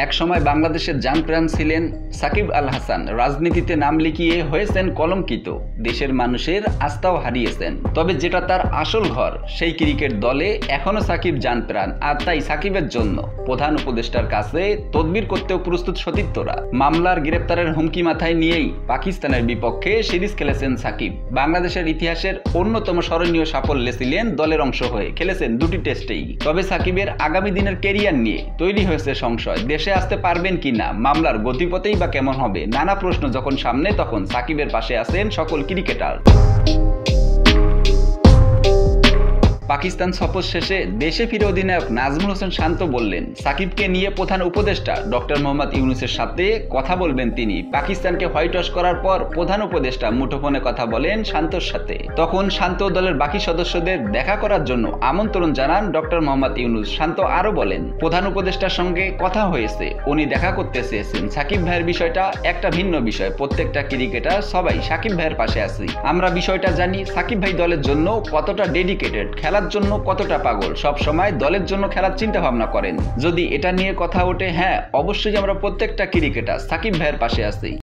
এক সময় বাংলাদেশের জানপ্রাণ ছিলেন সাকিব আল হাসান। রাজনীতিতে নাম লিখিয়ে হয়েছেন কলঙ্কিত, দেশের মানুষের আস্থাও হারিয়েছেন। তবে যেটা তার আসল ঘর, সেই ক্রিকেট দলে এখনো সাকিব জানপ্রাণ। আর তাই সাকিবের জন্য প্রধান উপদেষ্টার কাছে তদবির করতেও প্রস্তুত সতীর্থরা। মামলার গ্রেপ্তারের হুমকি মাথায় নিয়েই পাকিস্তানের বিপক্ষে সিরিজ খেলেছেন সাকিব। বাংলাদেশের ইতিহাসের অন্যতম স্মরণীয় সাফল্যে ছিলেন দলের অংশ হয়ে, খেলেছেন দুটি টেস্টেই। তবে সাকিবের আগামী দিনের ক্যারিয়ার নিয়ে তৈরি হয়েছে সংশয়। দেশে আসতে পারবেন কিনা, মামলার গতিপথেই বা কেমন হবে, নানা প্রশ্ন যখন সামনে, তখন সাকিবের পাশে আছেন সকল ক্রিকেটার। পাকিস্তান সফর শেষে দেশে ফিরে অধিনায়ক নাজমুল হোসেন শান্ত বললেন, সাকিবকে নিয়ে প্রধান উপদেষ্টা ডক্টর মোহাম্মদ ইউনূসের সাথে কথা বলবেন তিনি। পাকিস্তানকে হোয়াইট ওয়াশ করার পর প্রধান উপদেষ্টা মুঠোফোনে কথা বলেন শান্তর সাথে। তখন শান্ত দলের বাকি সদস্যদের দেখা করার জন্য আমন্ত্রণ জানান ডক্টর মোহাম্মদ ইউনূস। শান্ত আরো বলেন, প্রধান উপদেষ্টার সঙ্গে কথা হয়েছে, উনি দেখা করতে চেয়েছেন। সাকিব ভাইয়ের বিষয়টা একটা ভিন্ন বিষয়। প্রত্যেকটা ক্রিকেটার সবাই সাকিব ভাইয়ের পাশে আছি। আমরা বিষয়টা জানি, সাকিব ভাই দলের জন্য কতটা ডেডিকেটেড, খেলার জন্য কতটা পাগল, সব সময় দলের জন্য খেলার চিন্তা ভাবনা করেন। যদি এটা নিয়ে কথা ওঠে, হ্যাঁ অবশ্যই আমরা প্রত্যেকটা ক্রিকেটার সাকিব ভাইয়ের পাশে আছি।